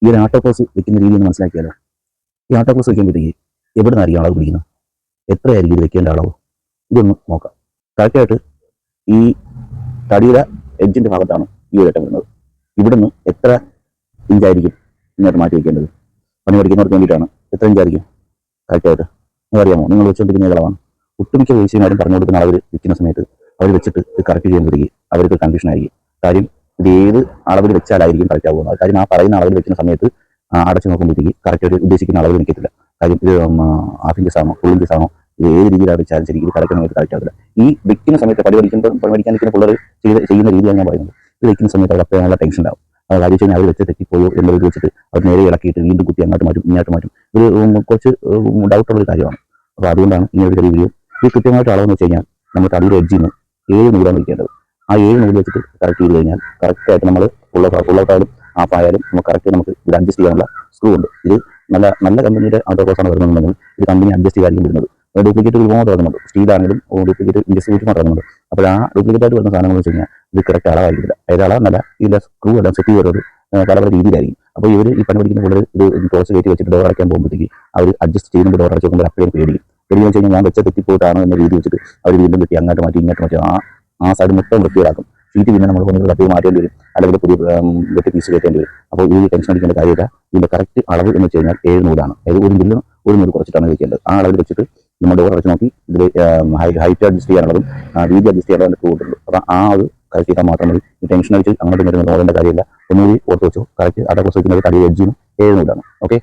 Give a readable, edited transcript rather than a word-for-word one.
ഈ ഒരു ആട്ടോക്രോസ് വെക്കുന്ന രീതി ഒന്ന് മനസ്സിലാക്കിയാലോ. ഈ ആട്ടോക്രോസ് വെക്കുമ്പോഴത്തേക്ക് എവിടെ നിന്നായിരിക്കും അളവ് പിടിക്കുന്നത്, എത്രയായിരിക്കും ഇത് വെക്കേണ്ട അളവ്, ഇതൊന്ന് നോക്കാം. കറക്റ്റായിട്ട് ഈ തടിയുടെ എഡ്ജിൻ്റെ ഭാഗത്താണ് ഈ ഒരു അറ്റം വരുന്നത്. ഇവിടുന്ന് എത്ര ഇഞ്ചായിരിക്കും ഇങ്ങോട്ട് മാറ്റി വയ്ക്കേണ്ടത്? പണി പഠിക്കുന്നവർക്ക് വേണ്ടിയിട്ടാണ്. എത്ര ഇഞ്ചായിരിക്കും കറക്റ്റായിട്ട് നിങ്ങൾക്കറിയാമോ? നിങ്ങൾ വെച്ചുകൊണ്ടിരിക്കുന്ന അളവാണ്. ഒട്ടുമിക്ക വേഴ്സിമാരും പറഞ്ഞു കൊടുക്കുന്ന അളവിൽ വിൽക്കുന്ന സമയത്ത് അവർ വെച്ചിട്ട് ഇത് കറക്റ്റ് ചെയ്യുമ്പോഴേക്ക് അവർക്ക് കൺഫ്യൂഷൻ ആയിരിക്കും. കാര്യം ഇത് ഏത് അളവിൽ വെച്ചാലായിരിക്കും കറക്റ്റ് ആകുന്നത്. കാര്യം ആ പറയുന്ന അളവിൽ വെക്കുന്ന സമയത്ത് അടച്ചു നോക്കുമ്പോഴത്തേക്ക് കറക്റ്റ് ഉദ്ദേശിക്കുന്ന അളവിൽ നിൽക്കത്തില്ല. കാര്യം ഇത് ഹാഫ് ഇഞ്ചസ് ആണോ ഫുൾ ഇഞ്ചസ് ആണോ, ഇത് ഏത് രീതിയിലാണ് വെച്ചാലും ശരി ഇത് കറക്റ്റ് സമയത്ത് കറക്റ്റ് ആകില്ല. ഈ വെക്കുന്ന സമയത്ത് പണി പഠിക്കാൻ നിൽക്കുന്ന പിള്ളേർ ചെയ്യുന്ന രീതിയാണ് ഞാൻ പറയുന്നത്. ഇത് വെക്കുന്ന സമയത്ത് അവർ അത്ര നല്ല ടെൻഷൻ ഉണ്ടാവും. അത് കാര്യം വെച്ചാൽ അവർ വെച്ച് തെറ്റിപ്പോയോ എന്നത് വെച്ചിട്ട് അവർ നേരെ ഇളക്കിയിട്ട് വീണ്ടും കുത്തി അങ്ങോട്ട് മാറ്റും ഇങ്ങോട്ട് മാറ്റും. ഇത് കുറച്ച് ഡൗട്ടുള്ളൊരു കാര്യമാണ്. അപ്പോൾ അതുകൊണ്ടാണ് ഈ ഒരു വീഡിയോ. ഇത് കൃത്യമായിട്ട് അളവെന്ന് വെച്ച് കഴിഞ്ഞാൽ നമ്മൾ തടിയുടെ എഡ്ജിൽ നിന്ന് 7 നൂലാണ് വയ്ക്കേണ്ടത്. ആ 7 നൂല് വെച്ചിട്ട് കറക്റ്റ് ചെയ്ത് കഴിഞ്ഞാൽ കറക്റ്റായിട്ട് നമ്മൾ ഫുള്ളായാലും ഹാഫായാലും നമുക്ക് കറക്റ്റ് നമുക്ക് ഇത് അഡ്ജസ്റ്റ് ചെയ്യാനുള്ള സ്ക്രൂ ഉണ്ട്. ഇത് നല്ല നല്ല കമ്പനിയുടെ ആട്ടോക്രോസാണ് വരുന്നതെന്നുണ്ടെങ്കിൽ ഇത് കമ്പനി അഡ്ജസ്റ്റ് ചെയ്യാനും വരുന്നത്. ഡ്യൂപ്ലിക്കേറ്റ് ഒരുപാട് ഇറങ്ങുന്നുണ്ട്. സ്റ്റീലാണെങ്കിലും ഡ്യൂപ്ലിക്കേറ്റ് ഇഞ്ചസ് മാത്രം ഇറങ്ങുന്നുണ്ട്. അപ്പോൾ ആ ഡ്യൂപ്ലിക്കേറ്റ് ആയിട്ട് വരുന്ന സാധനങ്ങൾ വെച്ച് കഴിഞ്ഞാൽ ഇത് കറക്റ്റ് അളവായിരിക്കില്ല. അതായത് അളവെന്നല്ല, ഇതിൻ്റെ സ്ക്രൂ എല്ലാം സെറ്റ് ചെയ്ത് പല പല രീതിയിലായിരിക്കും. അപ്പോൾ ഇവർ ഈ പണി പഠിക്കുന്ന കൂടുതൽ ഇത് ടോസ് കയറ്റി വെച്ചിട്ട് ഡോർ അടയ്ക്കാൻ പോകുമ്പോഴത്തേക്ക് അവർ അഡ്ജസ്റ്റ് ചെയ്യുമ്പോൾ ഡോർ അടച്ചു നോക്കുമ്പോൾ അപ്പോഴും പേടിക്കും. പേടിയെന്ന് വെച്ച് കഴിഞ്ഞാൽ ഞാൻ വെച്ച തെറ്റിപ്പോയിട്ടാണ് എന്ന രീതി വെച്ചിട്ട് അവർ വീണ്ടും വെട്ടി അങ്ങോട്ട് മാറ്റി ഇങ്ങോട്ട് മാറ്റി ആ സൈഡ് മൊത്തം വൃത്തിയാക്കും. ഷീറ്റ് പിന്നെ നമ്മൾ കൊണ്ടുവന്ന് തപ്പി മാറ്റേണ്ടി വരും, അല്ലെങ്കിൽ പുതിയ വെട്ടി പീസ് കയറ്റേണ്ടി വരും. അപ്പോൾ ഈ ടെൻഷൻ അടിക്കേണ്ട കാര്യമില്ല. ഇതിൻ്റെ കറക്റ്റ് അളവ് എന്ന് വെച്ച് കഴിഞ്ഞാൽ 7 നൂലാണ്. അതായത് ഒരു നൂല് കുറച്ചിട്ടാണ് വെക്കേണ്ടത്. ആ അളവിൽ വെച്ചിട്ട് നമ്മൾ ഡോർ അടച്ച് നോക്കി ഇതിൽ ഹൈറ്റ് അഡ്ജസ്റ്റ് ചെയ്യാനുള്ളതും വീതി അഡ്ജസ്റ്റ് ചെയ്യാനുള്ളതും കൂടുള്ളൂ. അപ്പോൾ ആ ഒരു കറക്റ്റ് ചെയ്താൽ മാത്രം മതി. ഈ ടെൻഷൻ അടിച്ച് അങ്ങോട്ടും ഇങ്ങോട്ടും നോക്കേണ്ട കാര്യമില്ല. ഒന്നുകൂടി ഓർത്ത് വെച്ചോ, കറക്റ്റ് ആട്ടോക്രോസ് വെക്കുന്നത് തടി എഡ്ജിന് 7 നൂലാണ്. ഓക്കെ.